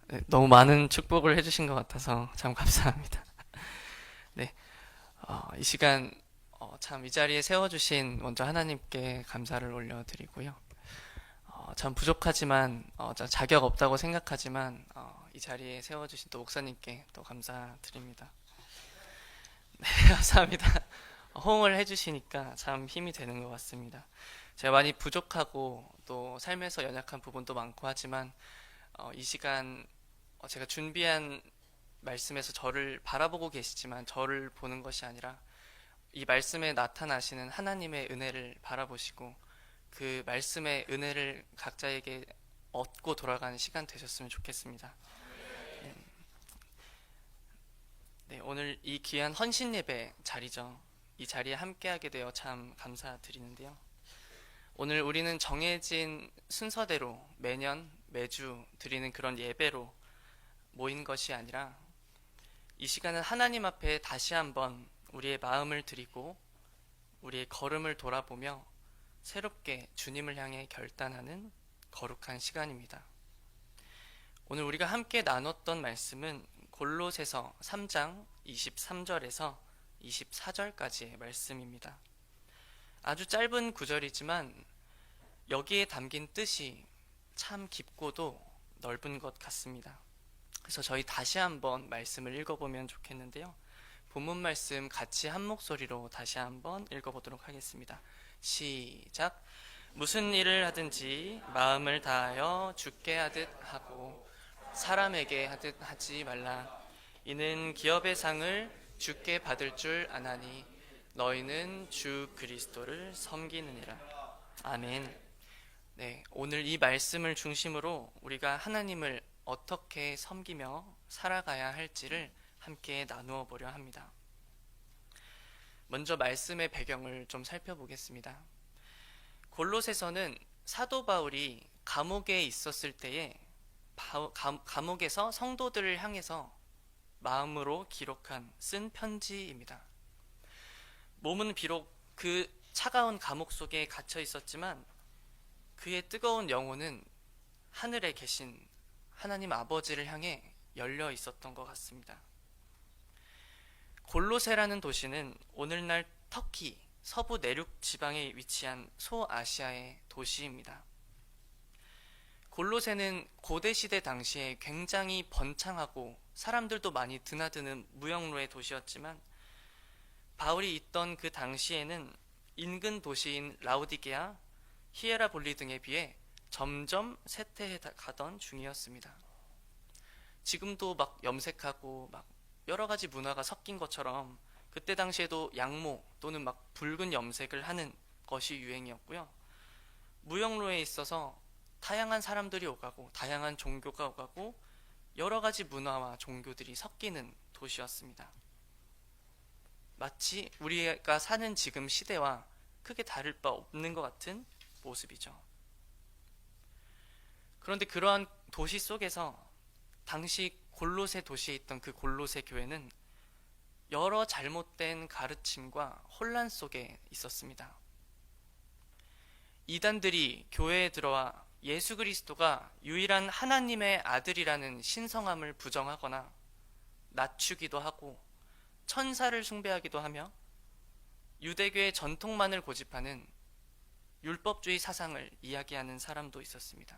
네, 너무 많은 축복을 해주신 것 같아서 참 감사합니다. 네, 이 시간 참 이 자리에 세워주신 먼저 하나님께 감사를 올려드리고요. 참 부족하지만 자격 없다고 생각하지만 이 자리에 세워주신 또 목사님께 또 감사드립니다. 네, 감사합니다. 호응을 해주시니까 참 힘이 되는 것 같습니다. 제가 많이 부족하고 또 삶에서 연약한 부분도 많고 하지만 이 시간 제가 준비한 말씀에서 저를 바라보고 계시지만 저를 보는 것이 아니라 이 말씀에 나타나시는 하나님의 은혜를 바라보시고 그 말씀의 은혜를 각자에게 얻고 돌아가는 시간 되셨으면 좋겠습니다. 네, 오늘 이 귀한 헌신 예배 자리죠. 이 자리에 함께하게 되어 참 감사드리는데요. 오늘 우리는 정해진 순서대로 매년 매주 드리는 그런 예배로 모인 것이 아니라 이 시간은 하나님 앞에 다시 한번 우리의 마음을 드리고 우리의 걸음을 돌아보며 새롭게 주님을 향해 결단하는 거룩한 시간입니다. 오늘 우리가 함께 나눴던 말씀은 골로새서 3장 23절에서 24절까지의 말씀입니다. 아주 짧은 구절이지만 여기에 담긴 뜻이 참 깊고도 넓은 것 같습니다. 그래서 저희 다시 한번 말씀을 읽어보면 좋겠는데요. 본문 말씀 같이 한 목소리로 다시 한번 읽어보도록 하겠습니다. 시작. 무슨 일을 하든지 마음을 다하여 주께 하듯 하고 사람에게 하듯 하지 말라. 이는 기업의 상을 주께 받을 줄 아나니 너희는 주 그리스도를 섬기느니라. 아멘. 네, 오늘 이 말씀을 중심으로 우리가 하나님을 어떻게 섬기며 살아가야 할지를 함께 나누어 보려 합니다. 먼저 말씀의 배경을 좀 살펴보겠습니다. 골로새서는 사도 바울이 감옥에 있었을 때에 감옥에서 성도들을 향해서 마음으로 쓴 편지입니다. 몸은 비록 그 차가운 감옥 속에 갇혀 있었지만 그의 뜨거운 영혼은 하늘에 계신 하나님 아버지를 향해 열려 있었던 것 같습니다. 골로새라는 도시는 오늘날 터키 서부 내륙 지방에 위치한 소아시아의 도시입니다. 골로새는 고대 시대 당시에 굉장히 번창하고 사람들도 많이 드나드는 무역로의 도시였지만 바울이 있던 그 당시에는 인근 도시인 라우디게아, 히에라볼리 등에 비해 점점 쇠퇴해 가던 중이었습니다. 지금도 막 염색하고 막 여러 가지 문화가 섞인 것처럼 그때 당시에도 양모 또는 막 붉은 염색을 하는 것이 유행이었고요. 무역로에 있어서 다양한 사람들이 오가고 다양한 종교가 오가고 여러 가지 문화와 종교들이 섞이는 도시였습니다. 마치 우리가 사는 지금 시대와 크게 다를 바 없는 것 같은 모습이죠. 그런데 그러한 도시 속에서 당시 골로새 도시에 있던 그 골로새 교회는 여러 잘못된 가르침과 혼란 속에 있었습니다. 이단들이 교회에 들어와 예수 그리스도가 유일한 하나님의 아들이라는 신성함을 부정하거나 낮추기도 하고 천사를 숭배하기도 하며 유대교의 전통만을 고집하는 율법주의 사상을 이야기하는 사람도 있었습니다.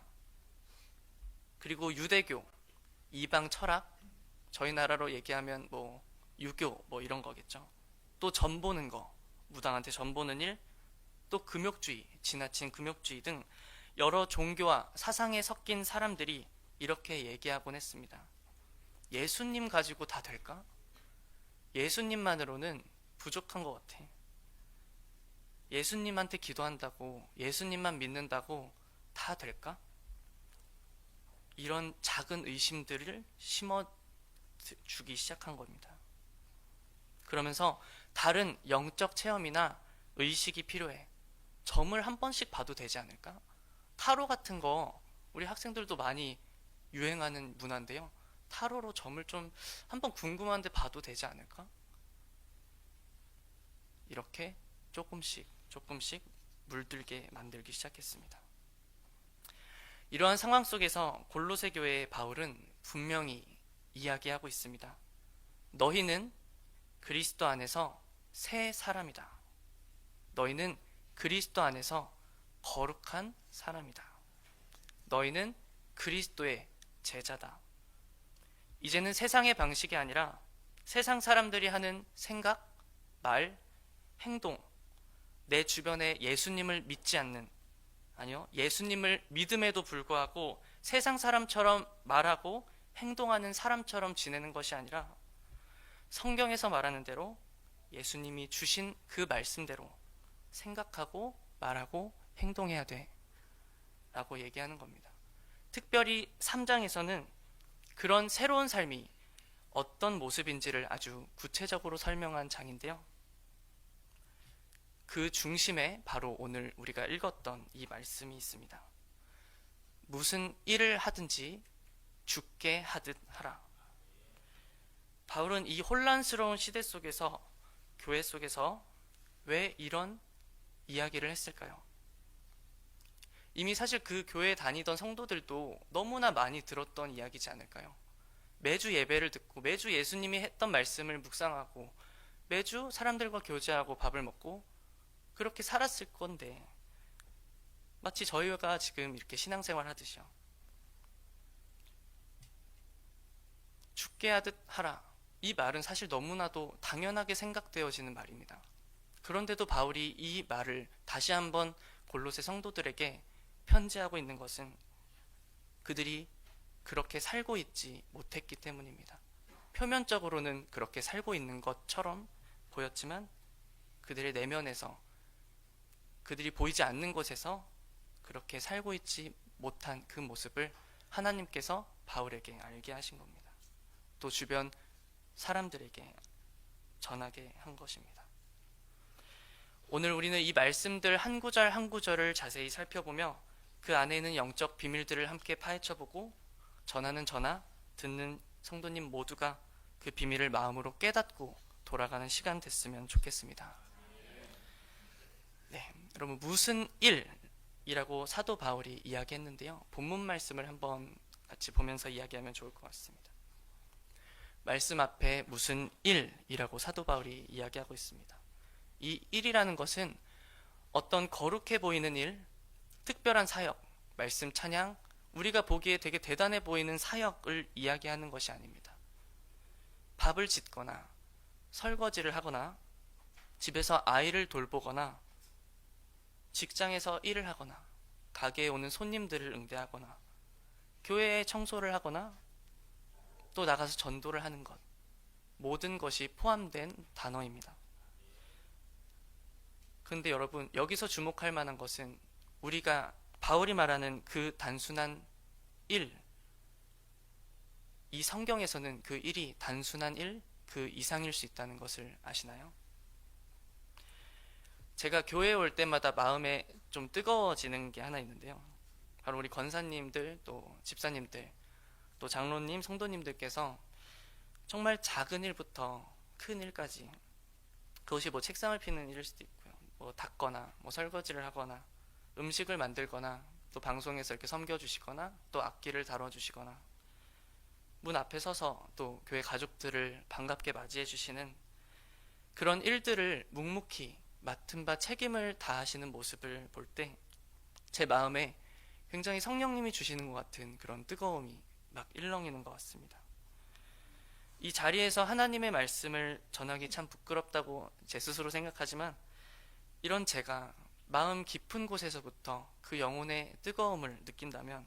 그리고 유대교, 이방 철학, 저희 나라로 얘기하면 유교 이런 거겠죠. 또 전 보는 거, 무당한테 전 보는 일, 또 금욕주의, 지나친 금욕주의 등 여러 종교와 사상에 섞인 사람들이 이렇게 얘기하곤 했습니다. 예수님 가지고 다 될까? 예수님만으로는 부족한 것 같아. 예수님한테 기도한다고, 예수님만 믿는다고 다 될까? 이런 작은 의심들을 심어주기 시작한 겁니다. 그러면서 다른 영적 체험이나 의식이 필요해. 점을 한 번씩 봐도 되지 않을까? 타로 같은 거 우리 학생들도 많이 유행하는 문화인데요. 타로로 점을 좀 한번 궁금한데 봐도 되지 않을까? 이렇게 조금씩 물들게 만들기 시작했습니다. 이러한 상황 속에서 골로새 교회의 바울은 분명히 이야기하고 있습니다. 너희는 그리스도 안에서 새 사람이다. 너희는 그리스도 안에서 거룩한 사람이다. 너희는 그리스도의 제자다. 이제는 세상의 방식이 아니라 세상 사람들이 하는 생각, 말, 행동, 내 주변에 예수님을 믿지 않는, 아니요, 예수님을 믿음에도 불구하고 세상 사람처럼 말하고 행동하는 사람처럼 지내는 것이 아니라 성경에서 말하는 대로 예수님이 주신 그 말씀대로 생각하고 말하고 행동해야 돼 라고 얘기하는 겁니다. 특별히 3장에서는 그런 새로운 삶이 어떤 모습인지를 아주 구체적으로 설명한 장인데요. 그 중심에 바로 오늘 우리가 읽었던 이 말씀이 있습니다. 무슨 일을 하든지 죽게 하듯 하라. 바울은 이 혼란스러운 시대 속에서, 교회 속에서 왜 이런 이야기를 했을까요? 이미 사실 그 교회에 다니던 성도들도 너무나 많이 들었던 이야기지 않을까요? 매주 예배를 듣고 매주 예수님이 했던 말씀을 묵상하고 매주 사람들과 교제하고 밥을 먹고 그렇게 살았을 건데, 마치 저희가 지금 이렇게 신앙생활 하듯이요. 죽게 하듯 하라. 이 말은 사실 너무나도 당연하게 생각되어지는 말입니다. 그런데도 바울이 이 말을 다시 한번 골로새 성도들에게 편지하고 있는 것은 그들이 그렇게 살고 있지 못했기 때문입니다. 표면적으로는 그렇게 살고 있는 것처럼 보였지만 그들의 내면에서, 그들이 보이지 않는 곳에서 그렇게 살고 있지 못한 그 모습을 하나님께서 바울에게 알게 하신 겁니다. 또 주변 사람들에게 전하게 한 것입니다. 오늘 우리는 이 말씀들 한 구절 한 구절을 자세히 살펴보며 그 안에 있는 영적 비밀들을 함께 파헤쳐보고 전하는 저나 듣는 성도님 모두가 그 비밀을 마음으로 깨닫고 돌아가는 시간 됐으면 좋겠습니다. 네, 여러분, 무슨 일이라고 사도 바울이 이야기했는데요. 본문 말씀을 한번 같이 보면서 이야기하면 좋을 것 같습니다. 말씀 앞에 무슨 일이라고 사도 바울이 이야기하고 있습니다. 이 일이라는 것은 어떤 거룩해 보이는 일, 특별한 사역, 말씀 찬양, 우리가 보기에 되게 대단해 보이는 사역을 이야기하는 것이 아닙니다. 밥을 짓거나 설거지를 하거나 집에서 아이를 돌보거나 직장에서 일을 하거나 가게에 오는 손님들을 응대하거나 교회에 청소를 하거나 또 나가서 전도를 하는 것, 모든 것이 포함된 단어입니다. 그런데 여러분, 여기서 주목할 만한 것은 우리가 바울이 말하는 그 단순한 일, 이 성경에서는 그 일이 단순한 일, 그 이상일 수 있다는 것을 아시나요? 제가 교회에 올 때마다 마음에 좀 뜨거워지는 게 하나 있는데요. 바로 우리 권사님들, 또 집사님들, 또 장로님, 성도님들께서 정말 작은 일부터 큰 일까지, 그것이 뭐 책상을 피는 일일 수도 있고요, 뭐 닦거나 뭐 설거지를 하거나 음식을 만들거나 또 방송에서 이렇게 섬겨주시거나 또 악기를 다뤄주시거나 문 앞에 서서 또 교회 가족들을 반갑게 맞이해 주시는 그런 일들을 묵묵히 맡은 바 책임을 다하시는 모습을 볼 때 제 마음에 굉장히 성령님이 주시는 것 같은 그런 뜨거움이 막 일렁이는 것 같습니다. 이 자리에서 하나님의 말씀을 전하기 참 부끄럽다고 제 스스로 생각하지만, 이런 제가 마음 깊은 곳에서부터 그 영혼의 뜨거움을 느낀다면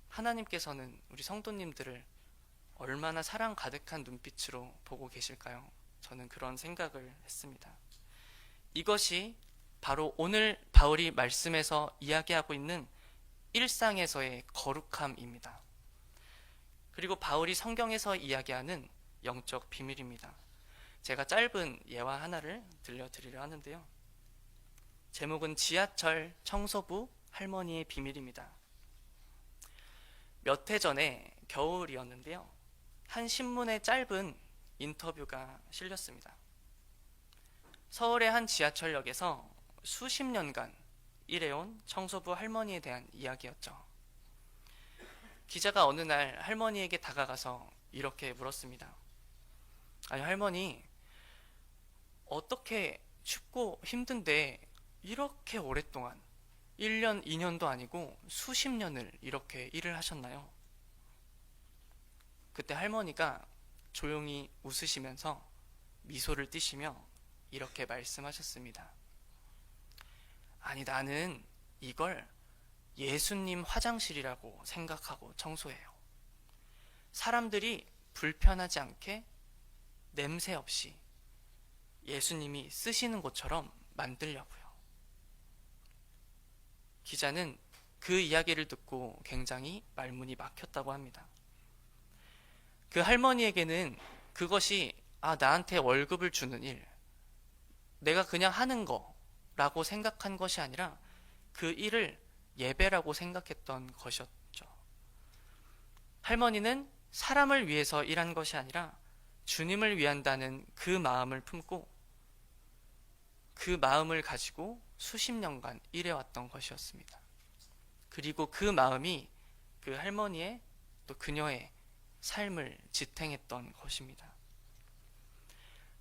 하나님께서는 우리 성도님들을 얼마나 사랑 가득한 눈빛으로 보고 계실까요? 저는 그런 생각을 했습니다. 이것이 바로 오늘 바울이 말씀에서 이야기하고 있는 일상에서의 거룩함입니다. 그리고 바울이 성경에서 이야기하는 영적 비밀입니다. 제가 짧은 예화 하나를 들려드리려 하는데요. 제목은 지하철 청소부 할머니의 비밀입니다. 몇 해 전에 겨울이었는데요. 한 신문에 짧은 인터뷰가 실렸습니다. 서울의 한 지하철역에서 수십 년간 일해온 청소부 할머니에 대한 이야기였죠. 기자가 어느 날 할머니에게 다가가서 이렇게 물었습니다. 아니, 할머니, 어떻게 춥고 힘든데 이렇게 오랫동안 1년, 2년도 아니고 수십 년을 이렇게 일을 하셨나요? 그때 할머니가 조용히 웃으시면서 미소를 띠시며 이렇게 말씀하셨습니다. 아니, 나는 이걸 예수님 화장실이라고 생각하고 청소해요. 사람들이 불편하지 않게 냄새 없이 예수님이 쓰시는 곳처럼 만들려고요. 기자는 그 이야기를 듣고 굉장히 말문이 막혔다고 합니다. 그 할머니에게는 그것이 나한테 월급을 주는 일, 내가 그냥 하는 거라고 생각한 것이 아니라 그 일을 예배라고 생각했던 것이었죠. 할머니는 사람을 위해서 일한 것이 아니라 주님을 위한다는 그 마음을 품고 그 마음을 가지고 수십 년간 일해왔던 것이었습니다. 그리고 그 마음이 그 할머니의 또 그녀의 삶을 지탱했던 것입니다.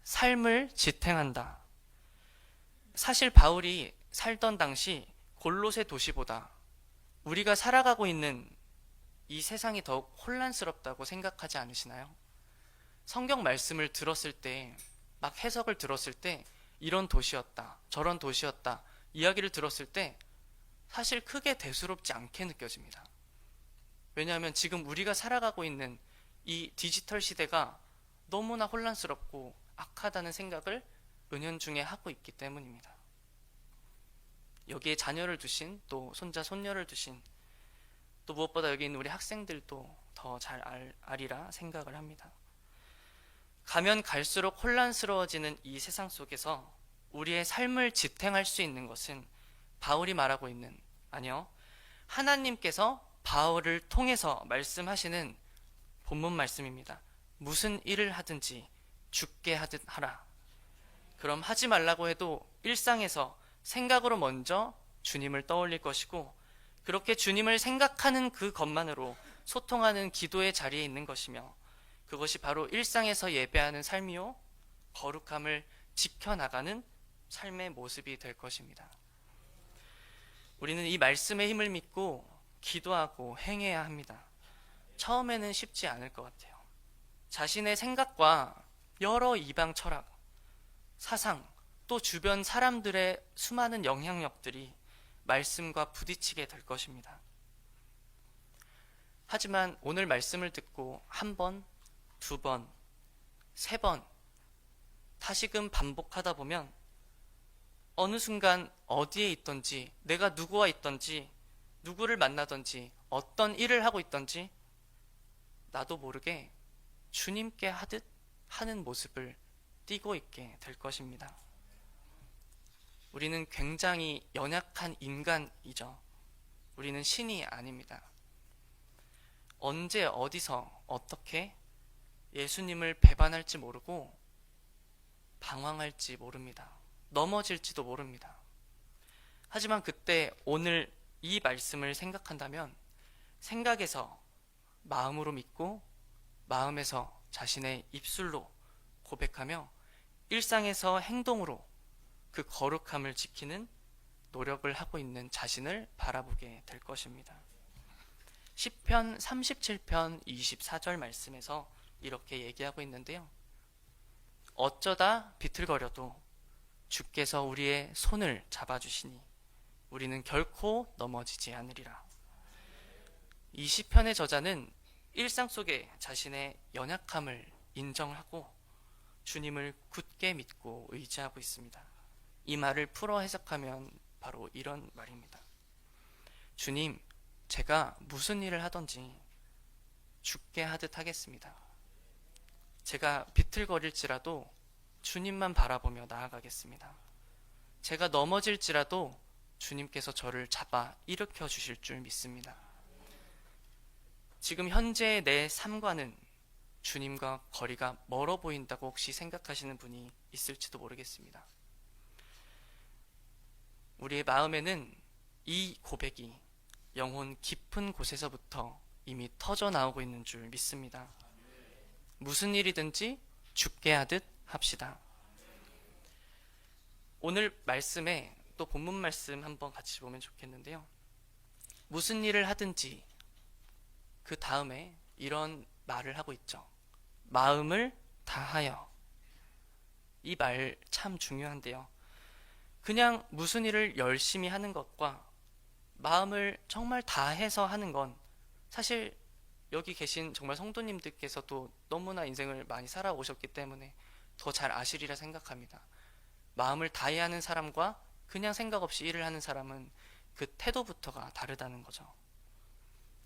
삶을 지탱한다. 사실 바울이 살던 당시 골로새 도시보다 우리가 살아가고 있는 이 세상이 더욱 혼란스럽다고 생각하지 않으시나요? 성경 말씀을 들었을 때, 막 해석을 들었을 때 이런 도시였다, 저런 도시였다 이야기를 들었을 때 사실 크게 대수롭지 않게 느껴집니다. 왜냐하면 지금 우리가 살아가고 있는 이 디지털 시대가 너무나 혼란스럽고 악하다는 생각을 은연중에 하고 있기 때문입니다. 여기에 자녀를 두신, 또 손자 손녀를 두신, 또 무엇보다 여기 있는 우리 학생들도 더 잘 알리라 생각을 합니다. 가면 갈수록 혼란스러워지는 이 세상 속에서 우리의 삶을 지탱할 수 있는 것은 바울이 말하고 있는, 아니요, 하나님께서 바울을 통해서 말씀하시는 본문 말씀입니다. 무슨 일을 하든지 죽게 하듯 하라. 그럼 하지 말라고 해도 일상에서 생각으로 먼저 주님을 떠올릴 것이고, 그렇게 주님을 생각하는 그 것만으로 소통하는 기도의 자리에 있는 것이며, 그것이 바로 일상에서 예배하는 삶이요 거룩함을 지켜나가는 삶의 모습이 될 것입니다. 우리는 이 말씀의 힘을 믿고 기도하고 행해야 합니다. 처음에는 쉽지 않을 것 같아요. 자신의 생각과 여러 이방 철학, 사상, 또 주변 사람들의 수많은 영향력들이 말씀과 부딪히게 될 것입니다. 하지만 오늘 말씀을 듣고 한 번, 두 번, 세 번 다시금 반복하다 보면 어느 순간 어디에 있던지, 내가 누구와 있던지, 누구를 만나던지, 어떤 일을 하고 있던지 나도 모르게 주님께 하듯 하는 모습을 띠고 있게 될 것입니다. 우리는 굉장히 연약한 인간이죠. 우리는 신이 아닙니다. 언제 어디서 어떻게 예수님을 배반할지 모르고 방황할지 모릅니다. 넘어질지도 모릅니다. 하지만 그때 오늘 이 말씀을 생각한다면 생각에서 마음으로 믿고 마음에서 자신의 입술로 고백하며 일상에서 행동으로 그 거룩함을 지키는 노력을 하고 있는 자신을 바라보게 될 것입니다. 시편 37편 24절 말씀에서 이렇게 얘기하고 있는데요. 어쩌다 비틀거려도 주께서 우리의 손을 잡아주시니 우리는 결코 넘어지지 않으리라. 이 시편의 저자는 일상 속에 자신의 연약함을 인정하고 주님을 굳게 믿고 의지하고 있습니다. 이 말을 풀어 해석하면 바로 이런 말입니다. 주님, 제가 무슨 일을 하든지 죽게 하듯 하겠습니다. 제가 비틀거릴지라도 주님만 바라보며 나아가겠습니다. 제가 넘어질지라도 주님께서 저를 잡아 일으켜 주실 줄 믿습니다. 지금 현재의 내 삶과는 주님과 거리가 멀어 보인다고 혹시 생각하시는 분이 있을지도 모르겠습니다. 우리의 마음에는 이 고백이 영혼 깊은 곳에서부터 이미 터져 나오고 있는 줄 믿습니다. 무슨 일이든지 죽게 하듯 합시다. 오늘 말씀에 또 본문 말씀 한번 같이 보면 좋겠는데요. 무슨 일을 하든지 그 다음에 이런 말을 하고 있죠. 마음을 다하여. 이 말 참 중요한데요. 그냥 무슨 일을 열심히 하는 것과 마음을 정말 다해서 하는 건 사실 여기 계신 정말 성도님들께서도 너무나 인생을 많이 살아오셨기 때문에 더 잘 아시리라 생각합니다. 마음을 다해 하는 사람과 그냥 생각 없이 일을 하는 사람은 그 태도부터가 다르다는 거죠.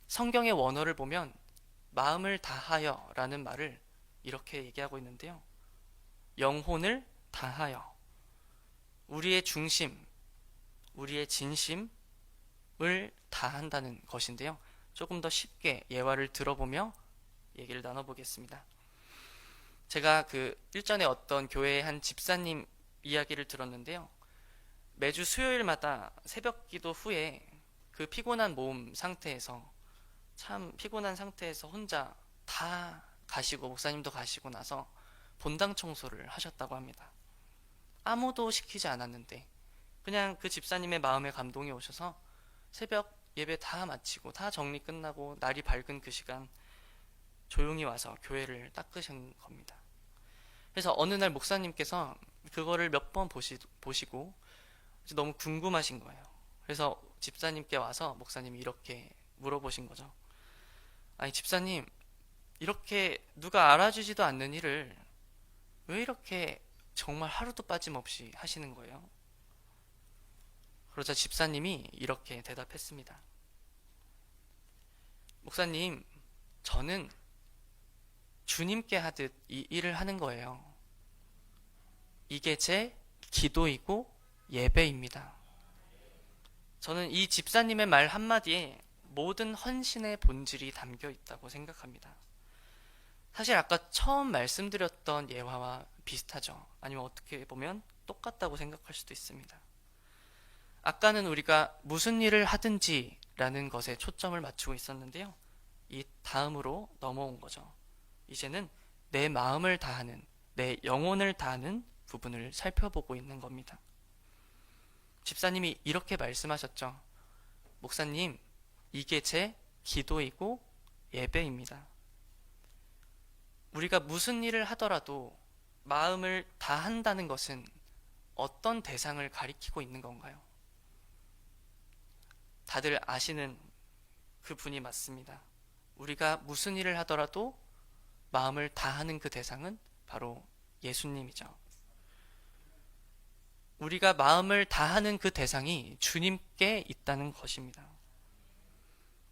성경의 원어를 보면 마음을 다하여 라는 말을 이렇게 얘기하고 있는데요. 영혼을 다하여 우리의 중심, 우리의 진심을 다한다는 것인데요. 조금 더 쉽게 예화를 들어보며 얘기를 나눠보겠습니다. 제가 일전에 어떤 교회의 한 집사님 이야기를 들었는데요. 매주 수요일마다 새벽 기도 후에 그 피곤한 몸 상태에서 참 피곤한 상태에서 혼자 다 가시고 목사님도 가시고 나서 본당 청소를 하셨다고 합니다. 아무도 시키지 않았는데 그냥 그 집사님의 마음에 감동이 오셔서 새벽 예배 다 마치고 다 정리 끝나고 날이 밝은 그 시간 조용히 와서 교회를 닦으신 겁니다. 그래서 어느 날 목사님께서 그거를 몇 번 보시고 너무 궁금하신 거예요. 그래서 집사님께 와서 목사님이 이렇게 물어보신 거죠. 아니 집사님, 이렇게 누가 알아주지도 않는 일을 왜 이렇게 정말 하루도 빠짐없이 하시는 거예요? 그러자 집사님이 이렇게 대답했습니다. 목사님, 저는 주님께 하듯 이 일을 하는 거예요. 이게 제 기도이고 예배입니다. 저는 이 집사님의 말 한마디에 모든 헌신의 본질이 담겨 있다고 생각합니다. 사실 아까 처음 말씀드렸던 예화와 비슷하죠. 아니면 어떻게 보면 똑같다고 생각할 수도 있습니다. 아까는 우리가 무슨 일을 하든지 라는 것에 초점을 맞추고 있었는데요. 이 다음으로 넘어온 거죠. 이제는 내 마음을 다하는, 내 영혼을 다하는 부분을 살펴보고 있는 겁니다. 집사님이 이렇게 말씀하셨죠. 목사님, 이게 제 기도이고 예배입니다. 우리가 무슨 일을 하더라도 마음을 다한다는 것은 어떤 대상을 가리키고 있는 건가요? 다들 아시는 그 분이 맞습니다. 우리가 무슨 일을 하더라도 마음을 다하는 그 대상은 바로 예수님이죠. 우리가 마음을 다하는 그 대상이 주님께 있다는 것입니다.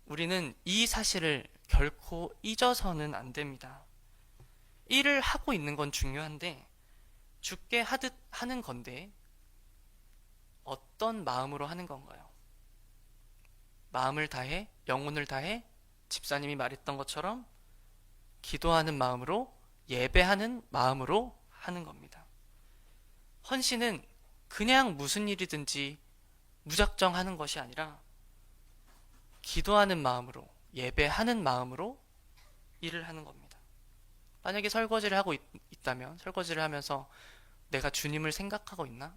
우리는 이 사실을 결코 잊어서는 안 됩니다. 일을 하고 있는 건 중요한데 죽게 하듯 하는 건데 어떤 마음으로 하는 건가요? 마음을 다해, 영혼을 다해 집사님이 말했던 것처럼 기도하는 마음으로, 예배하는 마음으로 하는 겁니다. 헌신은 그냥 무슨 일이든지 무작정 하는 것이 아니라 기도하는 마음으로, 예배하는 마음으로 일을 하는 겁니다. 만약에 설거지를 하고 있다면 설거지를 하면서 내가 주님을 생각하고 있나?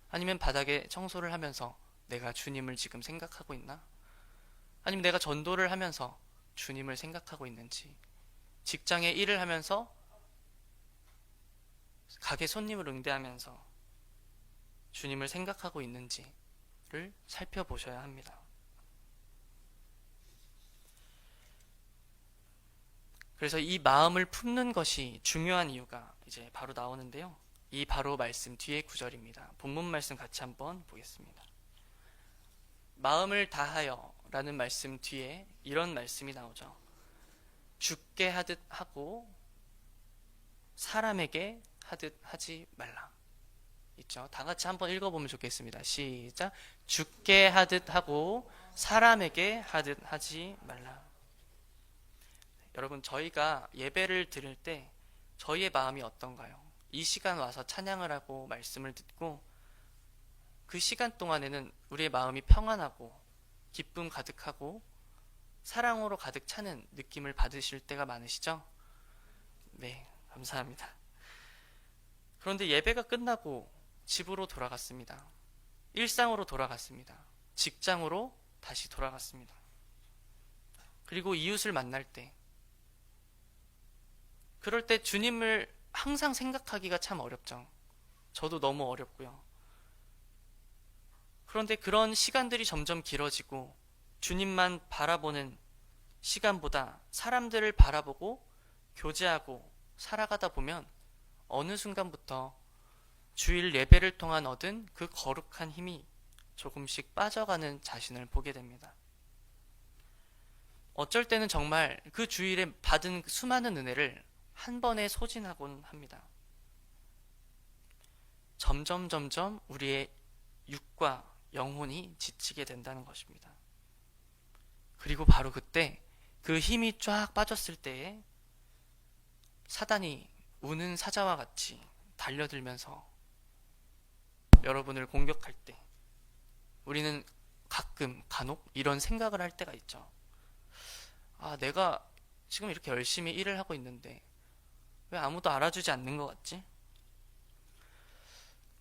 아니면 바닥에 청소를 하면서 내가 주님을 지금 생각하고 있나? 아니면 내가 전도를 하면서 주님을 생각하고 있는지, 직장에 일을 하면서 가게 손님을 응대하면서 주님을 생각하고 있는지를 살펴보셔야 합니다. 그래서 이 마음을 품는 것이 중요한 이유가 이제 바로 나오는데요. 이 바로 말씀 뒤에 구절입니다. 본문 말씀 같이 한번 보겠습니다. 마음을 다하여 라는 말씀 뒤에 이런 말씀이 나오죠. 죽게 하듯 하고 사람에게 하듯 하지 말라. 있죠. 다 같이 한번 읽어보면 좋겠습니다. 시작. 죽게 하듯 하고 사람에게 하듯 하지 말라. 여러분, 저희가 예배를 드릴 때 저희의 마음이 어떤가요? 이 시간 와서 찬양을 하고 말씀을 듣고 그 시간 동안에는 우리의 마음이 평안하고 기쁨 가득하고 사랑으로 가득 차는 느낌을 받으실 때가 많으시죠? 네, 감사합니다. 그런데 예배가 끝나고 집으로 돌아갔습니다. 일상으로 돌아갔습니다. 직장으로 다시 돌아갔습니다. 그리고 이웃을 만날 때, 그럴 때 주님을 항상 생각하기가 참 어렵죠. 저도 너무 어렵고요. 그런데 그런 시간들이 점점 길어지고 주님만 바라보는 시간보다 사람들을 바라보고 교제하고 살아가다 보면 어느 순간부터 주일 예배를 통한 얻은 그 거룩한 힘이 조금씩 빠져가는 자신을 보게 됩니다. 어쩔 때는 정말 그 주일에 받은 수많은 은혜를 한 번에 소진하곤 합니다. 점점 우리의 육과 영혼이 지치게 된다는 것입니다. 그리고 바로 그때 그 힘이 쫙 빠졌을 때에 사단이 우는 사자와 같이 달려들면서 여러분을 공격할 때 우리는 가끔 간혹 이런 생각을 할 때가 있죠. 아, 내가 지금 이렇게 열심히 일을 하고 있는데 왜 아무도 알아주지 않는 것 같지?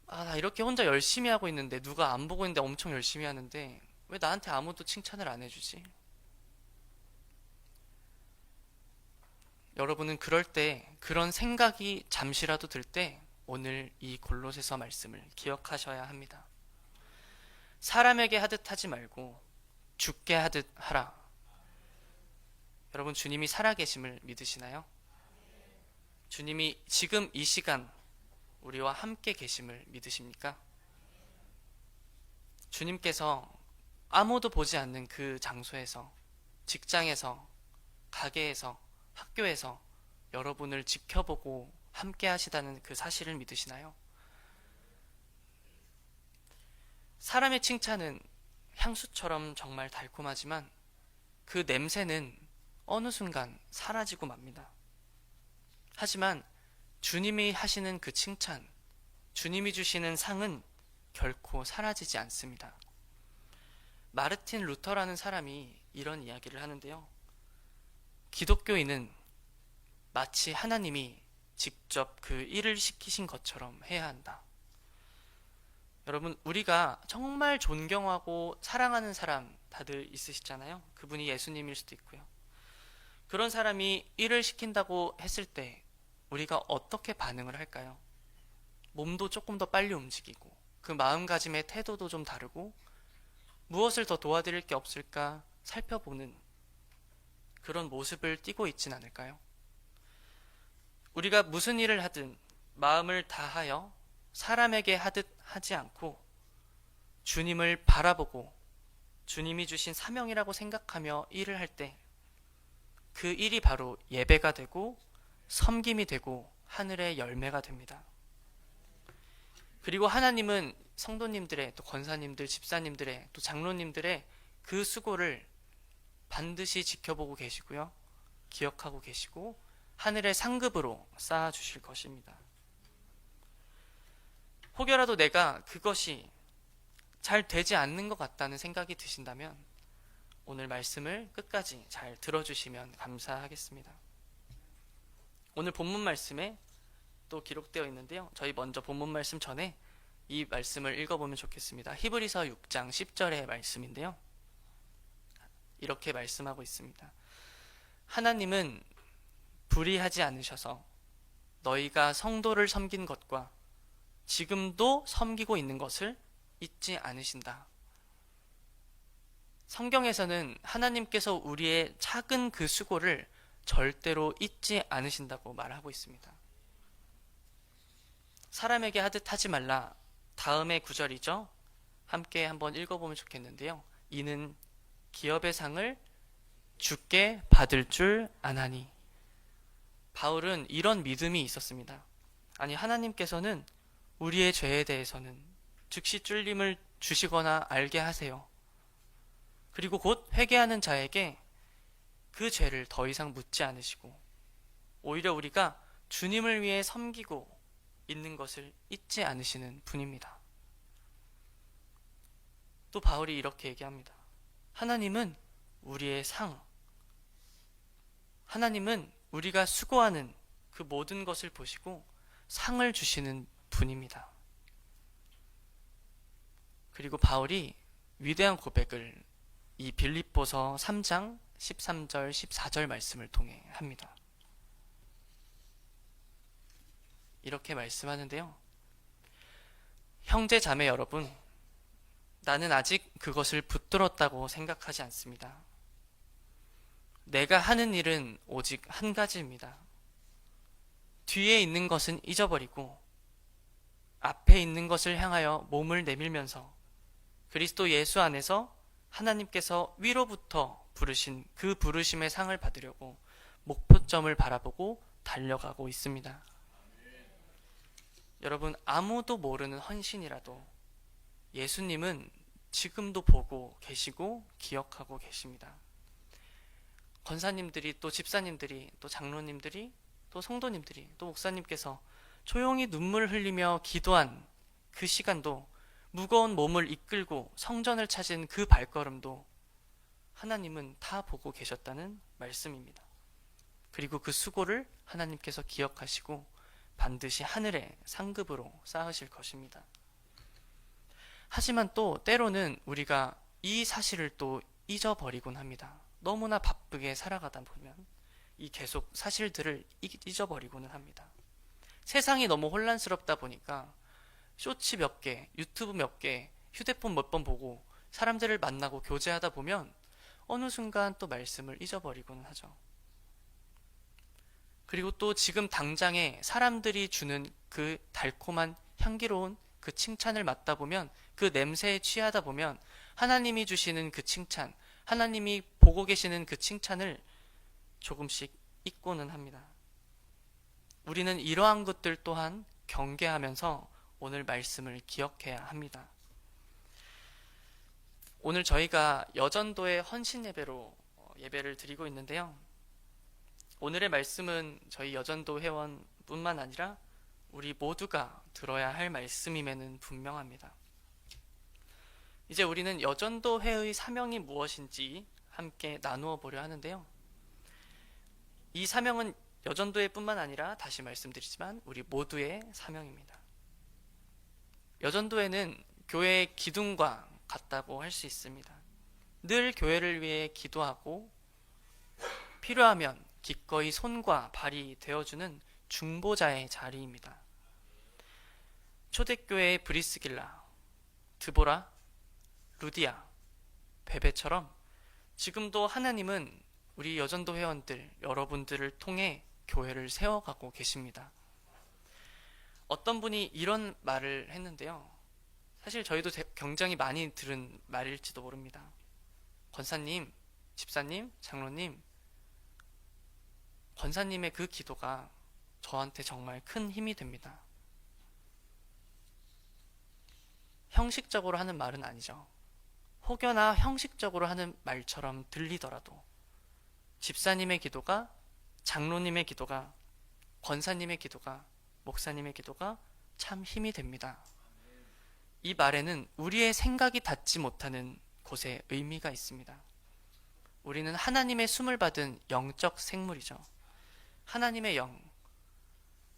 아, 나 이렇게 혼자 열심히 하고 있는데 누가 안 보고 있는데 엄청 열심히 하는데 왜 나한테 아무도 칭찬을 안 해주지? 여러분은 그럴 때 그런 생각이 잠시라도 들 때 오늘 이 골로새서 말씀을 기억하셔야 합니다. 사람에게 하듯 하지 말고 주께 하듯 하라. 여러분, 주님이 살아계심을 믿으시나요? 주님이 지금 이 시간 우리와 함께 계심을 믿으십니까? 주님께서 아무도 보지 않는 그 장소에서, 직장에서, 가게에서, 학교에서 여러분을 지켜보고 함께 하시다는 그 사실을 믿으시나요? 사람의 칭찬은 향수처럼 정말 달콤하지만 그 냄새는 어느 순간 사라지고 맙니다. 하지만 주님이 하시는 그 칭찬, 주님이 주시는 상은 결코 사라지지 않습니다. 마르틴 루터라는 사람이 이런 이야기를 하는데요. 기독교인은 마치 하나님이 직접 그 일을 시키신 것처럼 해야 한다. 여러분, 우리가 정말 존경하고 사랑하는 사람 다들 있으시잖아요. 그분이 예수님일 수도 있고요. 그런 사람이 일을 시킨다고 했을 때 우리가 어떻게 반응을 할까요? 몸도 조금 더 빨리 움직이고 그 마음가짐의 태도도 좀 다르고 무엇을 더 도와드릴 게 없을까 살펴보는 그런 모습을 띠고 있진 않을까요? 우리가 무슨 일을 하든 마음을 다하여 사람에게 하듯 하지 않고 주님을 바라보고 주님이 주신 사명이라고 생각하며 일을 할 때 그 일이 바로 예배가 되고 섬김이 되고 하늘의 열매가 됩니다. 그리고 하나님은 성도님들의, 또 권사님들, 집사님들의, 또 장로님들의 그 수고를 반드시 지켜보고 계시고요. 기억하고 계시고 하늘의 상급으로 쌓아주실 것입니다. 혹여라도 내가 그것이 잘 되지 않는 것 같다는 생각이 드신다면 오늘 말씀을 끝까지 잘 들어주시면 감사하겠습니다. 오늘 본문 말씀에 또 기록되어 있는데요. 저희 먼저 본문 말씀 전에 이 말씀을 읽어보면 좋겠습니다. 히브리서 6장 10절의 말씀인데요. 이렇게 말씀하고 있습니다. 하나님은 불의하지 않으셔서 너희가 성도를 섬긴 것과 지금도 섬기고 있는 것을 잊지 않으신다. 성경에서는 하나님께서 우리의 작은 그 수고를 절대로 잊지 않으신다고 말하고 있습니다. 사람에게 하듯 하지 말라. 다음의 구절이죠. 함께 한번 읽어보면 좋겠는데요. 이는 기업의 상을 주께 받을 줄 아나니. 바울은 이런 믿음이 있었습니다. 아니, 하나님께서는 우리의 죄에 대해서는 즉시 쫄림을 주시거나 알게 하세요. 그리고 곧 회개하는 자에게 그 죄를 더 이상 묻지 않으시고 오히려 우리가 주님을 위해 섬기고 있는 것을 잊지 않으시는 분입니다. 또 바울이 이렇게 얘기합니다. 하나님은 우리의 상, 하나님은 우리가 수고하는 그 모든 것을 보시고 상을 주시는 분입니다. 그리고 바울이 위대한 고백을 이 빌립보서 3장 13절 14절 말씀을 통해 합니다. 이렇게 말씀하는데요. 형제 자매 여러분, 나는 아직 그것을 붙들었다고 생각하지 않습니다. 내가 하는 일은 오직 한 가지입니다. 뒤에 있는 것은 잊어버리고 앞에 있는 것을 향하여 몸을 내밀면서 그리스도 예수 안에서 하나님께서 위로부터 부르신 그 부르심의 상을 받으려고 목표점을 바라보고 달려가고 있습니다. 여러분, 아무도 모르는 헌신이라도 예수님은 지금도 보고 계시고 기억하고 계십니다. 권사님들이 또 집사님들이 또 장로님들이 또 성도님들이 또 목사님께서 조용히 눈물 흘리며 기도한 그 시간도, 무거운 몸을 이끌고 성전을 찾은 그 발걸음도 하나님은 다 보고 계셨다는 말씀입니다. 그리고 그 수고를 하나님께서 기억하시고 반드시 하늘의 상급으로 쌓으실 것입니다. 하지만 또 때로는 우리가 이 사실을 또 잊어버리곤 합니다. 너무나 바쁘게 살아가다 보면 이 계속 사실들을 잊어버리고는 합니다. 세상이 너무 혼란스럽다 보니까 쇼츠 몇 개, 유튜브 몇 개, 휴대폰 몇 번 보고 사람들을 만나고 교제하다 보면 어느 순간 또 말씀을 잊어버리고는 하죠. 그리고 또 지금 당장에 사람들이 주는 그 달콤한 향기로운 그 칭찬을 맡다 보면, 그 냄새에 취하다 보면 하나님이 주시는 그 칭찬, 하나님이 보고 계시는 그 칭찬을 조금씩 잊고는 합니다. 우리는 이러한 것들 또한 경계하면서 오늘 말씀을 기억해야 합니다. 오늘 저희가 여전도의 헌신 예배로 예배를 드리고 있는데요. 오늘의 말씀은 저희 여전도 회원뿐만 아니라 우리 모두가 들어야 할 말씀임에는 분명합니다. 이제 우리는 여전도 회의 사명이 무엇인지 함께 나누어 보려 하는데요. 이 사명은 여전도회 뿐만 아니라 다시 말씀드리지만 우리 모두의 사명입니다. 여전도회는 교회의 기둥과 같다고 할 수 있습니다. 늘 교회를 위해 기도하고 필요하면 기꺼이 손과 발이 되어주는 중보자의 자리입니다. 초대교회의 브리스길라, 드보라, 루디아, 베베처럼 지금도 하나님은 우리 여전도 회원들 여러분들을 통해 교회를 세워가고 계십니다. 어떤 분이 이런 말을 했는데요. 사실 저희도 굉장히 많이 들은 말일지도 모릅니다. 권사님, 집사님, 장로님, 권사님의 그 기도가 저한테 정말 큰 힘이 됩니다. 형식적으로 하는 말은 아니죠. 혹여나 형식적으로 하는 말처럼 들리더라도 집사님의 기도가, 장로님의 기도가, 권사님의 기도가, 목사님의 기도가 참 힘이 됩니다. 이 말에는 우리의 생각이 닿지 못하는 곳에 의미가 있습니다. 우리는 하나님의 숨을 받은 영적 생물이죠. 하나님의 영,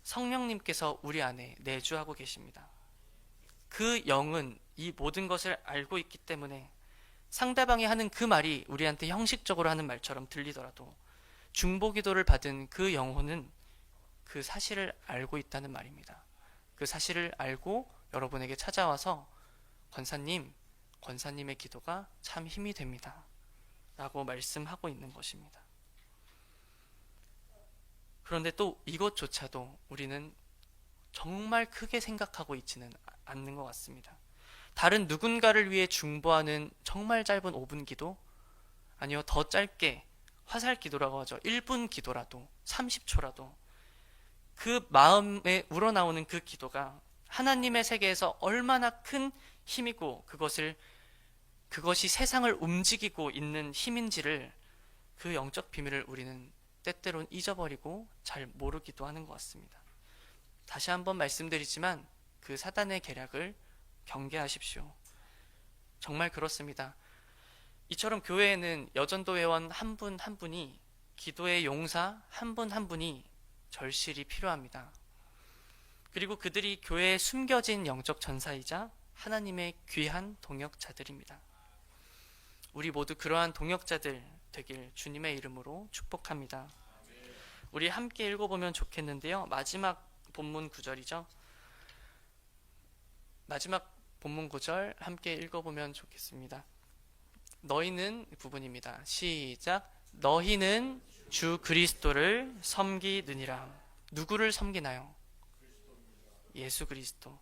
성령님께서 우리 안에 내주하고 계십니다. 그 영은 이 모든 것을 알고 있기 때문에 상대방이 하는 그 말이 우리한테 형식적으로 하는 말처럼 들리더라도 중보기도를 받은 그 영혼은 그 사실을 알고 있다는 말입니다. 그 사실을 알고 여러분에게 찾아와서 권사님, 권사님의 기도가 참 힘이 됩니다 라고 말씀하고 있는 것입니다. 그런데 또 이것조차도 우리는 정말 크게 생각하고 있지는 않는 것 같습니다. 다른 누군가를 위해 중보하는 정말 짧은 5분 기도, 아니요 더 짧게 화살 기도라고 하죠. 1분 기도라도, 30초라도 그 마음에 우러나오는 그 기도가 하나님의 세계에서 얼마나 큰 힘이고 그것이 세상을 움직이고 있는 힘인지를, 그 영적 비밀을 우리는 때때론 잊어버리고 잘 모르기도 하는 것 같습니다. 다시 한번 말씀드리지만 그 사단의 계략을 경계하십시오. 정말 그렇습니다. 이처럼 교회에는 여전도 회원 한 분 한 분이 기도의 용사 한 분 한 분이 절실히 필요합니다. 그리고 그들이 교회에 숨겨진 영적 전사이자 하나님의 귀한 동역자들입니다. 우리 모두 그러한 동역자들 되길 주님의 이름으로 축복합니다. 우리 함께 읽어보면 좋겠는데요. 마지막 본문 구절이죠. 마지막 본문 구절 함께 읽어보면 좋겠습니다. 너희는 부분입니다. 시작. 너희는 주 그리스도를 섬기느니라. 누구를 섬기나요? 예수 그리스도.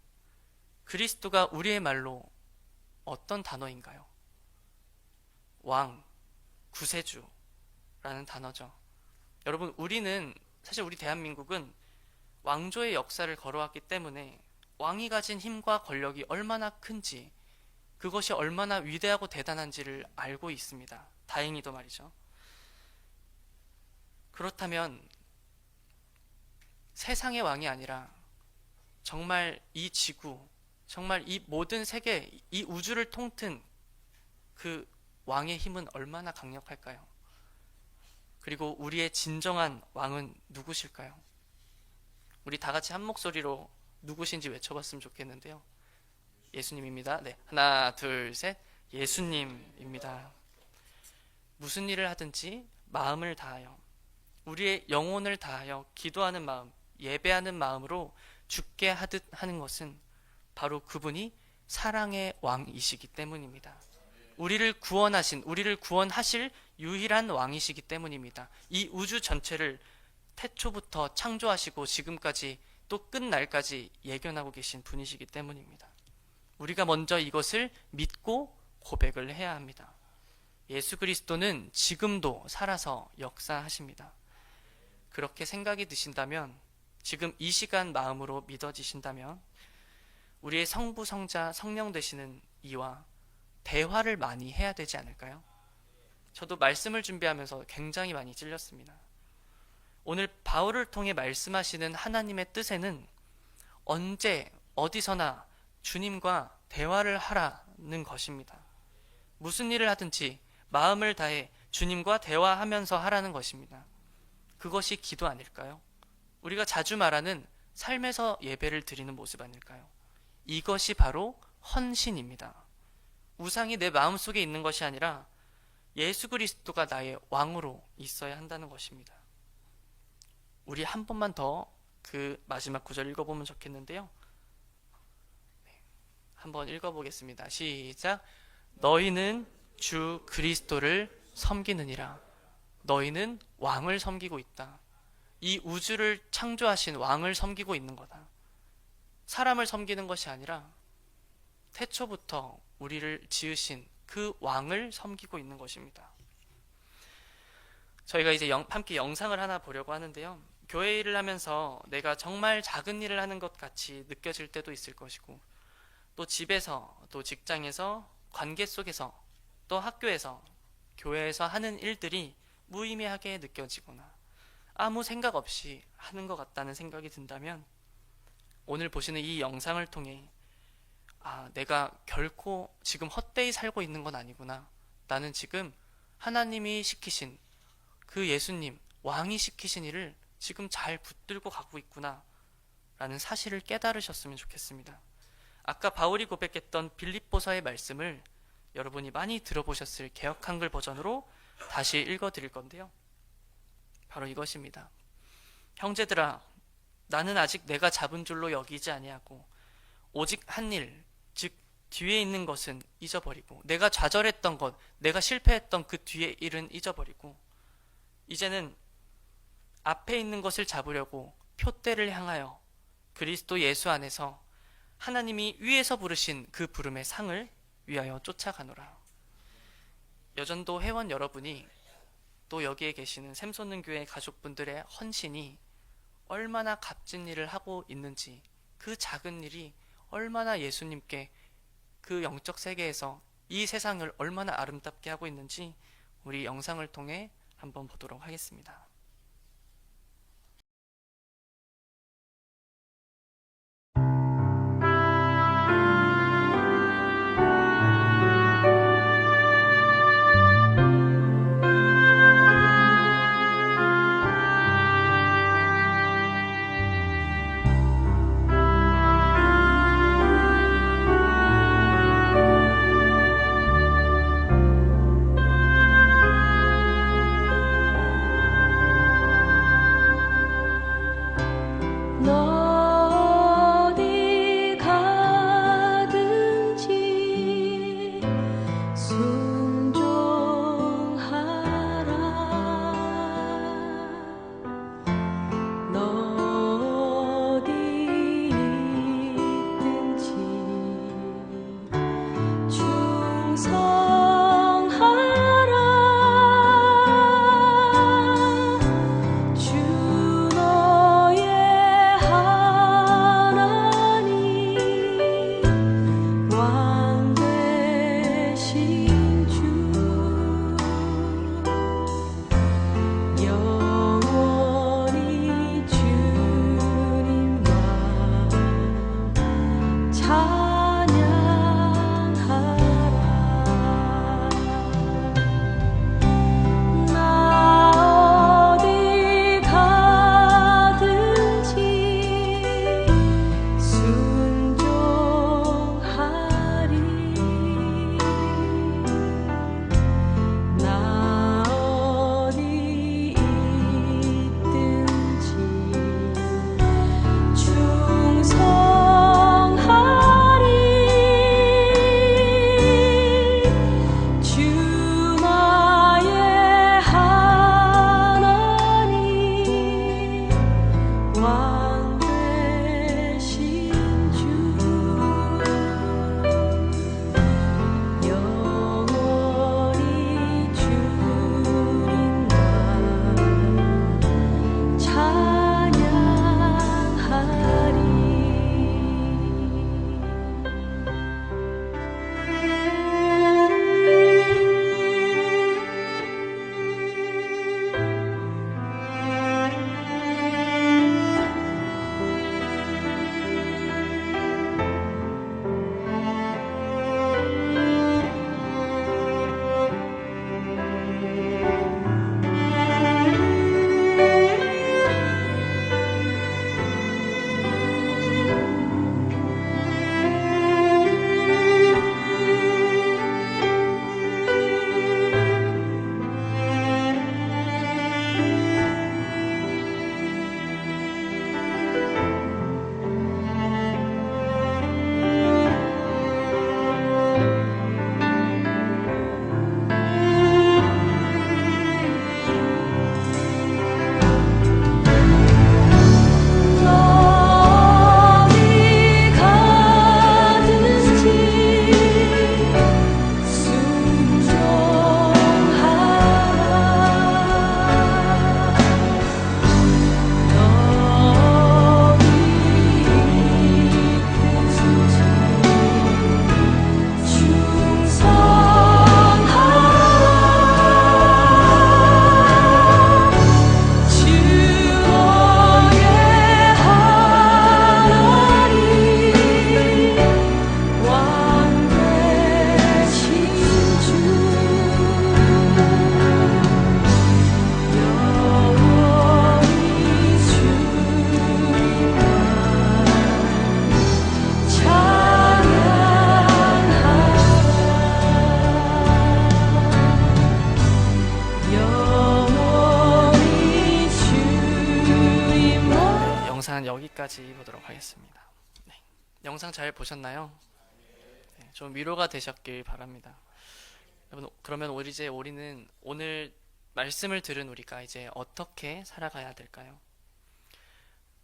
그리스도가 우리의 말로 어떤 단어인가요? 왕, 구세주라는 단어죠. 여러분, 사실 우리 대한민국은 왕조의 역사를 걸어왔기 때문에 왕이 가진 힘과 권력이 얼마나 큰지, 그것이 얼마나 위대하고 대단한지를 알고 있습니다. 다행히도 말이죠. 그렇다면 세상의 왕이 아니라 정말 이 지구, 정말 이 모든 세계, 이 우주를 통튼 그 왕의 힘은 얼마나 강력할까요? 그리고 우리의 진정한 왕은 누구실까요? 우리 다 같이 한 목소리로 누구신지 외쳐봤으면 좋겠는데요. 예수님입니다. 네, 하나, 둘, 셋. 예수님입니다. 무슨 일을 하든지 마음을 다하여, 우리의 영혼을 다하여 기도하는 마음, 예배하는 마음으로 주께 하듯 하는 것은 바로 그분이 사랑의 왕이시기 때문입니다. 우리를 구원하실 유일한 왕이시기 때문입니다. 이 우주 전체를 태초부터 창조하시고 지금까지 또 끝날까지 예견하고 계신 분이시기 때문입니다. 우리가 먼저 이것을 믿고 고백을 해야 합니다. 예수 그리스도는 지금도 살아서 역사하십니다. 그렇게 생각이 드신다면, 지금 이 시간 마음으로 믿어지신다면 우리의 성부, 성자, 성령 되시는 이와 대화를 많이 해야 되지 않을까요? 저도 말씀을 준비하면서 굉장히 많이 찔렸습니다. 오늘 바울을 통해 말씀하시는 하나님의 뜻에는 언제 어디서나 주님과 대화를 하라는 것입니다. 무슨 일을 하든지 마음을 다해 주님과 대화하면서 하라는 것입니다. 그것이 기도 아닐까요? 우리가 자주 말하는 삶에서 예배를 드리는 모습 아닐까요? 이것이 바로 헌신입니다. 우상이 내 마음속에 있는 것이 아니라 예수 그리스도가 나의 왕으로 있어야 한다는 것입니다. 우리 한 번만 더 그 마지막 구절 읽어보면 좋겠는데요. 한번 읽어보겠습니다. 시작. 너희는 주 그리스도를 섬기느니라. 너희는 왕을 섬기고 있다. 이 우주를 창조하신 왕을 섬기고 있는 거다. 사람을 섬기는 것이 아니라 태초부터 우리를 지으신 그 왕을 섬기고 있는 것입니다. 저희가 이제 함께 영상을 하나 보려고 하는데요. 교회 일을 하면서 내가 정말 작은 일을 하는 것 같이 느껴질 때도 있을 것이고, 또 집에서, 또 직장에서, 관계 속에서, 또 학교에서, 교회에서 하는 일들이 무의미하게 느껴지거나 아무 생각 없이 하는 것 같다는 생각이 든다면, 오늘 보시는 이 영상을 통해 내가 결코 지금 헛되이 살고 있는 건 아니구나. 나는 지금 하나님이 시키신 그 예수님, 왕이 시키신 일을 지금 잘 붙들고 가고 있구나 라는 사실을 깨달으셨으면 좋겠습니다. 아까 바울이 고백했던 빌립보서의 말씀을 여러분이 많이 들어보셨을 개역 한글 버전으로 다시 읽어드릴 건데요. 바로 이것입니다. 형제들아, 나는 아직 내가 잡은 줄로 여기지 아니하고 오직 한 일, 즉 뒤에 있는 것은 잊어버리고, 내가 좌절했던 것, 내가 실패했던 그 뒤의 일은 잊어버리고, 이제는 앞에 있는 것을 잡으려고 표대를 향하여 그리스도 예수 안에서 하나님이 위에서 부르신 그 부름의 상을 위하여 쫓아가노라. 여전도 회원 여러분이, 또 여기에 계시는 샘솟는 교회 가족분들의 헌신이 얼마나 값진 일을 하고 있는지, 그 작은 일이 얼마나 예수님께 그 영적 세계에서 이 세상을 얼마나 아름답게 하고 있는지 우리 영상을 통해 한번 보도록 하겠습니다. 영상은 여기까지 보도록 하겠습니다. 네. 영상 잘 보셨나요? 네, 좀 위로가 되셨길 바랍니다. 여러분, 그러면 우리는 오늘 말씀을 들은 우리가 이제 어떻게 살아가야 될까요?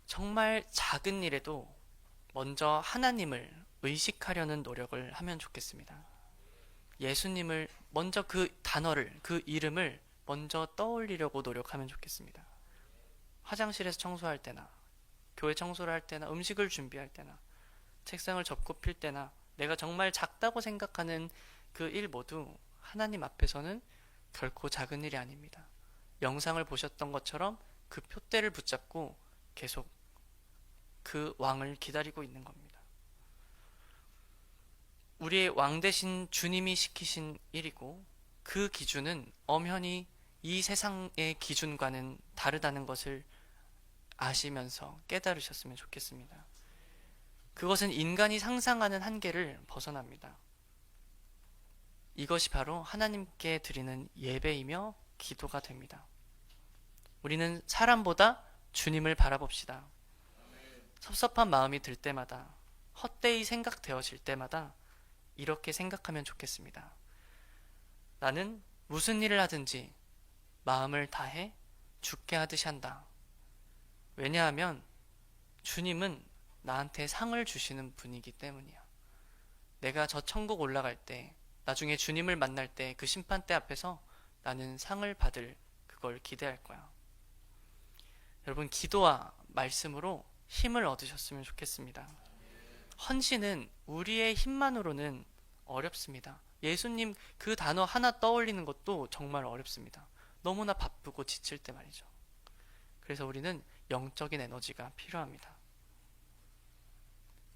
정말 작은 일에도 먼저 하나님을 의식하려는 노력을 하면 좋겠습니다. 예수님을 먼저 그 단어를, 그 이름을 먼저 떠올리려고 노력하면 좋겠습니다. 화장실에서 청소할 때나, 교회 청소를 할 때나, 음식을 준비할 때나, 책상을 접고 필 때나, 내가 정말 작다고 생각하는 그 일 모두 하나님 앞에서는 결코 작은 일이 아닙니다. 영상을 보셨던 것처럼 그 푯대를 붙잡고 계속 그 왕을 기다리고 있는 겁니다. 우리의 왕 되신 주님이 시키신 일이고, 그 기준은 엄연히 이 세상의 기준과는 다르다는 것을 아시면서 깨달으셨으면 좋겠습니다. 그것은 인간이 상상하는 한계를 벗어납니다. 이것이 바로 하나님께 드리는 예배이며 기도가 됩니다. 우리는 사람보다 주님을 바라봅시다. 섭섭한 마음이 들 때마다, 헛되이 생각되어질 때마다 이렇게 생각하면 좋겠습니다. 나는 무슨 일을 하든지 마음을 다해 주께 하듯이 한다. 왜냐하면 주님은 나한테 상을 주시는 분이기 때문이야. 내가 저 천국 올라갈 때, 나중에 주님을 만날 때 그 심판대 앞에서 나는 상을 받을 그걸 기대할 거야. 여러분, 기도와 말씀으로 힘을 얻으셨으면 좋겠습니다. 헌신은 우리의 힘만으로는 어렵습니다. 예수님 그 단어 하나 떠올리는 것도 정말 어렵습니다. 너무나 바쁘고 지칠 때 말이죠. 그래서 우리는 영적인 에너지가 필요합니다.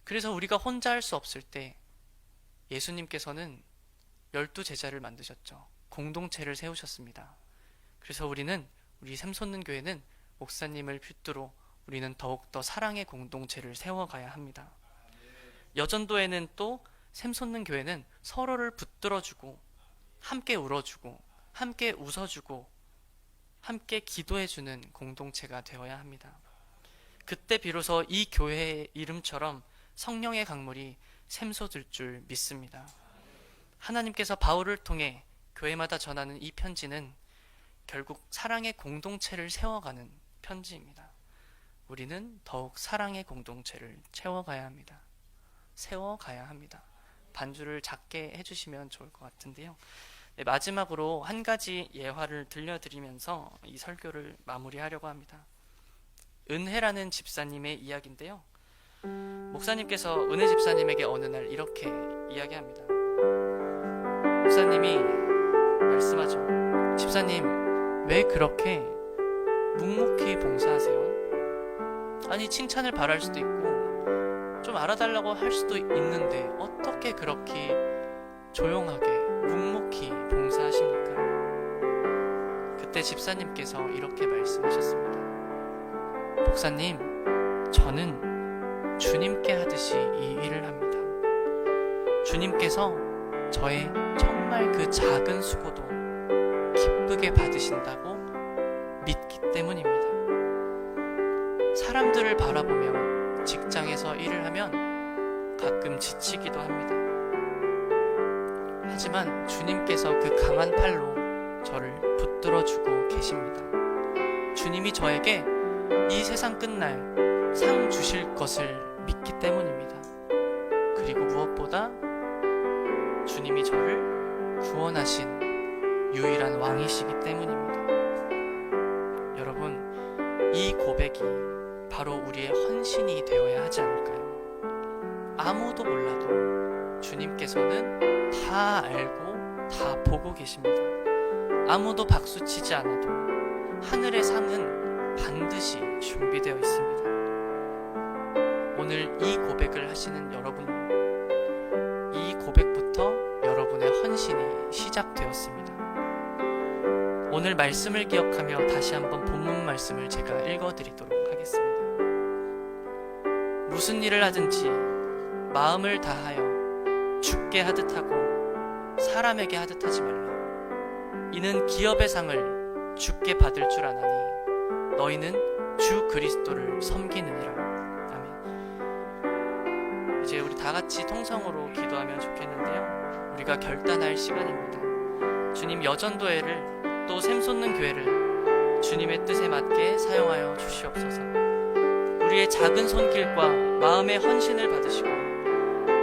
그래서 우리가 혼자 할 수 없을 때 예수님께서는 12제자를 만드셨죠. 공동체를 세우셨습니다. 그래서 우리 샘솟는 교회는 목사님을 필두로 우리는 더욱더 사랑의 공동체를 세워가야 합니다. 여전도에는 또 샘솟는 교회는 서로를 붙들어주고 함께 울어주고 함께 웃어주고 함께 기도해주는 공동체가 되어야 합니다. 그때 비로소 이 교회의 이름처럼 성령의 강물이 샘솟을 줄 믿습니다. 하나님께서 바울을 통해 교회마다 전하는 이 편지는 결국 사랑의 공동체를 세워가는 편지입니다. 우리는 더욱 사랑의 공동체를 세워가야 합니다. 반주를 작게 해주시면 좋을 것 같은데요. 네, 마지막으로 한 가지 예화를 들려드리면서 이 설교를 마무리하려고 합니다. 은혜라는 집사님의 이야기인데요. 목사님께서 은혜 집사님에게 어느 날 이렇게 이야기합니다. 목사님이 말씀하죠. 집사님, 왜 그렇게 묵묵히 봉사하세요? 아니, 칭찬을 바랄 수도 있고 좀 알아달라고 할 수도 있는데 어떻게 그렇게 조용하게 묵묵히 봉사하십니까? 그때 집사님께서 이렇게 말씀하셨습니다. 목사님, 저는 주님께 하듯이 이 일을 합니다. 주님께서 저의 정말 그 작은 수고도 기쁘게 받으신다고 믿기 때문입니다. 사람들을 바라보며 직장에서 일을 하면 가끔 지치기도 합니다. 하지만 주님께서 그 강한 팔로 저를 붙들어주고 계십니다. 주님이 저에게 이 세상 끝날 상 주실 것을 믿기 때문입니다. 그리고 무엇보다 주님이 저를 구원하신 유일한 왕이시기 때문입니다. 여러분, 이 고백이 바로 우리의 헌신이 되어야 하지 않을까요? 아무도 몰라도 주님께서는 다 알고 다 보고 계십니다. 아무도 박수치지 않아도 하늘의 상은 반드시 준비되어 있습니다. 오늘 이 고백을 하시는 여러분, 이 고백부터 여러분의 헌신이 시작되었습니다. 오늘 말씀을 기억하며 다시 한번 본문 말씀을 제가 읽어드리도록 하겠습니다. 무슨 일을 하든지 마음을 다하여 주께 하듯 하고 사람에게 하듯 하지 말라. 이는 기업의 상을 주께 받을 줄 아나니 너희는 주 그리스도를 섬기느니라. 아멘. 이제 우리 다 같이 통성으로 기도하면 좋겠는데요. 우리가 결단할 시간입니다. 주님, 여전도회를 또 샘솟는 교회를 주님의 뜻에 맞게 사용하여 주시옵소서. 우리의 작은 손길과 마음의 헌신을 받으시고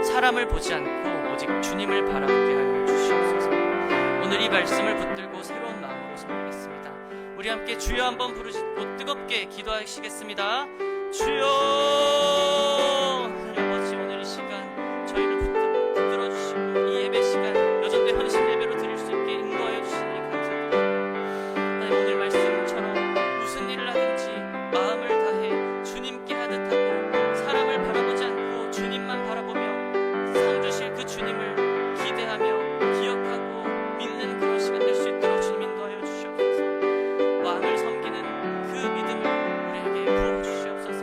사람을 보지 않고 오직 주님을 바라보게 하여 주시옵소서. 오늘 이 말씀을 붙들고 새로운 마음으로 섬기겠습니다. 우리 함께 주여 한번 부르시고 뜨겁게 기도하시겠습니다. 주여! 하나님 아버지, 오늘 이 시간 저희를 붙들어 주시고 이 예배 시간 여전대 헌신 예배로 드릴 수 있게 인도하여 주시니 감사드립니다. 하나님, 오늘 말씀처럼 무슨 일을 하든지 마음을 다해 주님께 하듯 하고 사람을 바라보지 않고 주님만 바라보며 상 주실 그 주님을 기대하며 기억하고 믿는 그런 시간 될 수 있도록 주님 인도하여 주시옵소서. 왕을 섬기는 그 믿음을 우리에게 부어 주시옵소서.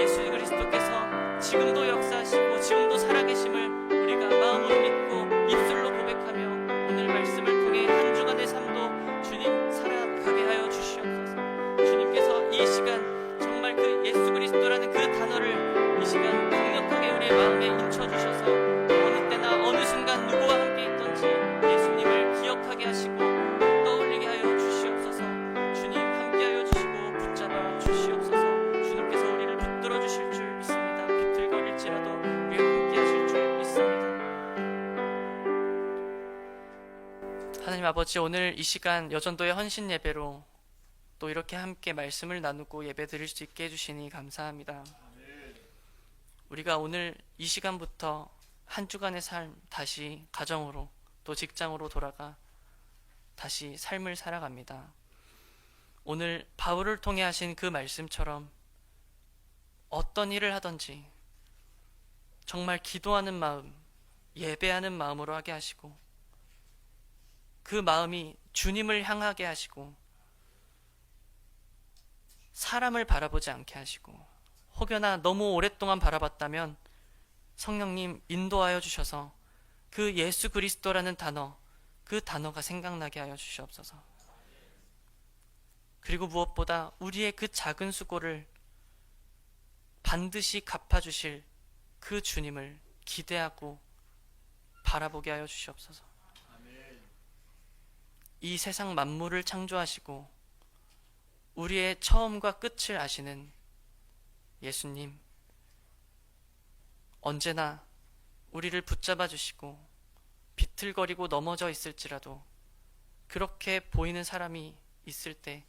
예수 그리스도께서 지금도 역사하시고 지금도 살아계심을 우리가 마음으로 믿고 입술로 고백하며 오늘 말씀을 통해 한 주간의 삶도 주님 살아가게 하여 주시옵소서. 주님께서 이 시간 정말 그 예수 그리스도라는 그 단어를 이 시간 강력하게 우리의 마음에 인쳐주셔서 어느 때나 어느 순간 누구와 함께 있던지 예수님을 기억하게 하시고 떠올리게 하여 주시옵소서. 주님 함께하여 주시고 붙잡아 주시옵소서. 주님께서 우리를 붙들어 주실 줄 믿습니다. 비틀거릴지라도 우리와 함께하실 줄 믿습니다. 하나님 아버지, 오늘 이 시간 여전도의 헌신 예배로 또 이렇게 함께 말씀을 나누고 예배 드릴 수 있게 해주시니 감사합니다. 우리가 오늘 이 시간부터 한 주간의 삶 다시 가정으로 또 직장으로 돌아가 다시 삶을 살아갑니다. 오늘 바울을 통해 하신 그 말씀처럼 어떤 일을 하든지 정말 기도하는 마음, 예배하는 마음으로 하게 하시고 그 마음이 주님을 향하게 하시고 사람을 바라보지 않게 하시고 혹여나 너무 오랫동안 바라봤다면 성령님 인도하여 주셔서 그 예수 그리스도라는 단어, 그 단어가 생각나게 하여 주시옵소서. 그리고 무엇보다 우리의 그 작은 수고를 반드시 갚아주실 그 주님을 기대하고 바라보게 하여 주시옵소서. 이 세상 만물을 창조하시고 우리의 처음과 끝을 아시는 예수님, 언제나 우리를 붙잡아 주시고 비틀거리고 넘어져 있을지라도 그렇게 보이는 사람이 있을 때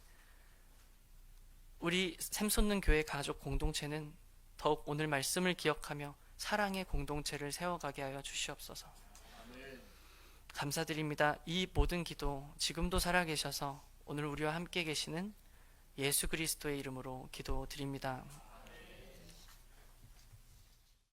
우리 샘솟는 교회 가족 공동체는 더욱 오늘 말씀을 기억하며 사랑의 공동체를 세워가게 하여 주시옵소서. 감사드립니다. 이 모든 기도 지금도 살아계셔서 오늘 우리와 함께 계시는 예수 그리스도의 이름으로 기도드립니다.